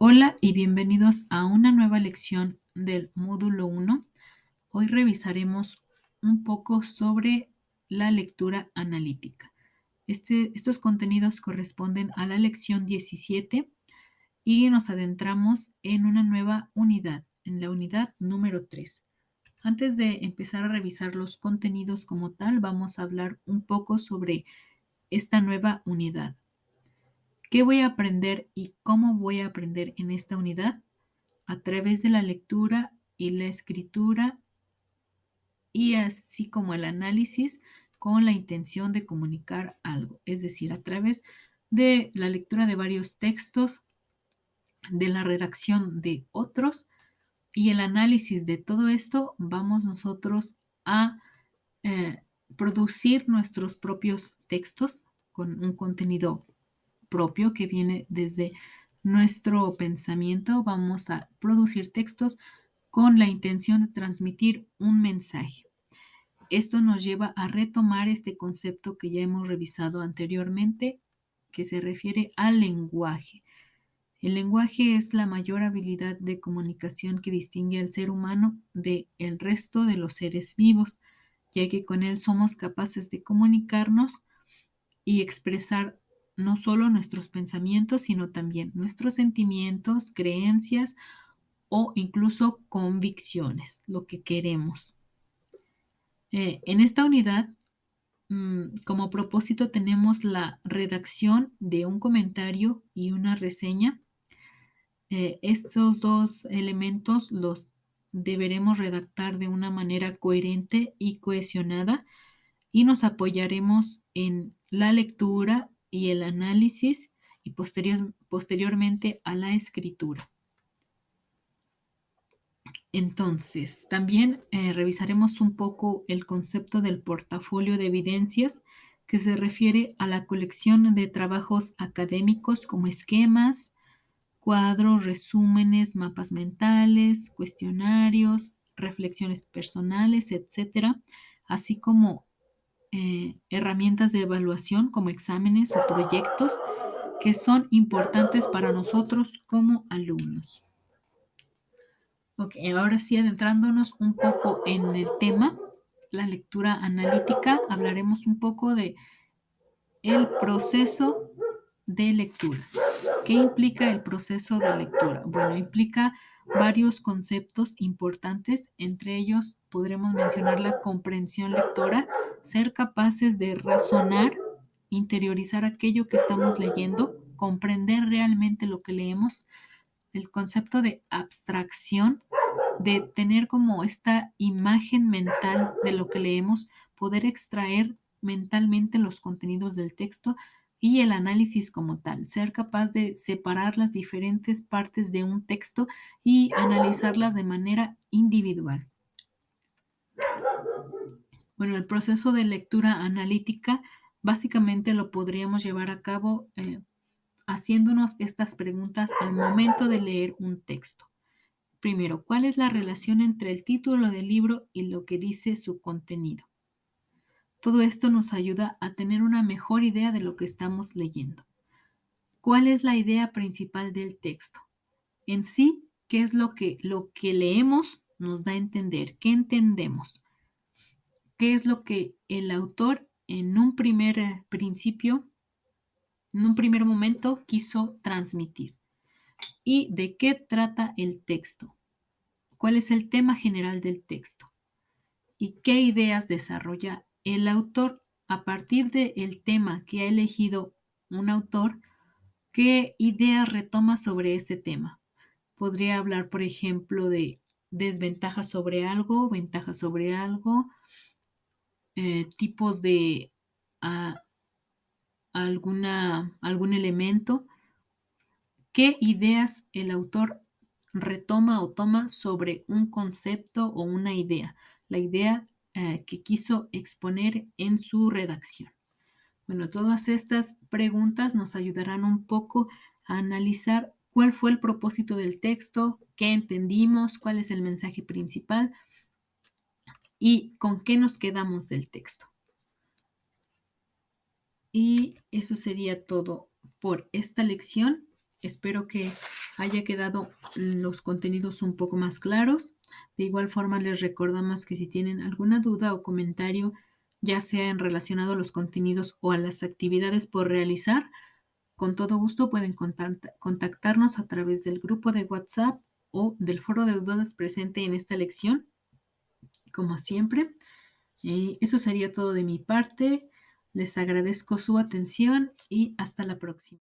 Hola y bienvenidos a una nueva lección del módulo 1. Hoy revisaremos un poco sobre la lectura analítica. Estos contenidos corresponden a la lección 17 y nos adentramos en una nueva unidad, en la unidad número 3. Antes de empezar a revisar los contenidos como tal, vamos a hablar un poco sobre esta nueva unidad. ¿Qué voy a aprender y cómo voy a aprender en esta unidad? A través de la lectura y la escritura y así como el análisis con la intención de comunicar algo, es decir, a través de la lectura de varios textos, de la redacción de otros y el análisis de todo esto, vamos nosotros a eh, producir nuestros propios textos con un contenido propio que viene desde nuestro pensamiento. Vamos a producir textos con la intención de transmitir un mensaje. Esto nos lleva a retomar este concepto que ya hemos revisado anteriormente, que se refiere al lenguaje. El lenguaje es la mayor habilidad de comunicación que distingue al ser humano del resto de los seres vivos, ya que con él somos capaces de comunicarnos y expresar no solo nuestros pensamientos, sino también nuestros sentimientos, creencias o incluso convicciones, lo que queremos. En esta unidad, como propósito tenemos la redacción de un comentario y una reseña. Estos dos elementos los deberemos redactar de una manera coherente y cohesionada y nos apoyaremos en la lectura y el análisis y posteriormente a la escritura. Entonces, también revisaremos un poco el concepto del portafolio de evidencias, que se refiere a la colección de trabajos académicos como esquemas, cuadros, resúmenes, mapas mentales, cuestionarios, reflexiones personales, etcétera, así como herramientas de evaluación como exámenes o proyectos que son importantes para nosotros como alumnos. Ok, ahora sí, adentrándonos un poco en el tema, la lectura analítica, hablaremos un poco de el proceso de lectura. ¿Qué implica el proceso de lectura? Bueno, implica varios conceptos importantes, entre ellos podremos mencionar la comprensión lectora, ser capaces de razonar, interiorizar aquello que estamos leyendo, comprender realmente lo que leemos, el concepto de abstracción, de tener como esta imagen mental de lo que leemos, poder extraer mentalmente los contenidos del texto y el análisis como tal, ser capaz de separar las diferentes partes de un texto y analizarlas de manera individual. Bueno, el proceso de lectura analítica básicamente lo podríamos llevar a cabo haciéndonos estas preguntas al momento de leer un texto. Primero, ¿cuál es la relación entre el título del libro y lo que dice su contenido? Todo esto nos ayuda a tener una mejor idea de lo que estamos leyendo. ¿Cuál es la idea principal del texto? En sí, ¿qué es lo que leemos nos da a entender? ¿Qué entendemos? ¿Qué es lo que el autor en un primer principio, en un primer momento quiso transmitir? ¿Y de qué trata el texto? ¿Cuál es el tema general del texto? ¿Y qué ideas desarrolla el autor a partir del tema que ha elegido un autor? ¿Qué ideas retoma sobre este tema? Podría hablar, por ejemplo, de desventajas sobre algo, ventajas sobre algo, tipos de ah, algún elemento. ¿Qué ideas el autor retoma o toma sobre un concepto o una idea? La idea que quiso exponer en su redacción. Bueno, todas estas preguntas nos ayudarán un poco a analizar cuál fue el propósito del texto, qué entendimos, cuál es el mensaje principal y con qué nos quedamos del texto. Y eso sería todo por esta lección. Espero que haya quedado los contenidos un poco más claros. De igual forma, les recordamos que si tienen alguna duda o comentario, ya sea en relacionado a los contenidos o a las actividades por realizar, con todo gusto pueden contactarnos a través del grupo de WhatsApp o del foro de dudas presente en esta lección, como siempre. Eso sería todo de mi parte. Les agradezco su atención y hasta la próxima.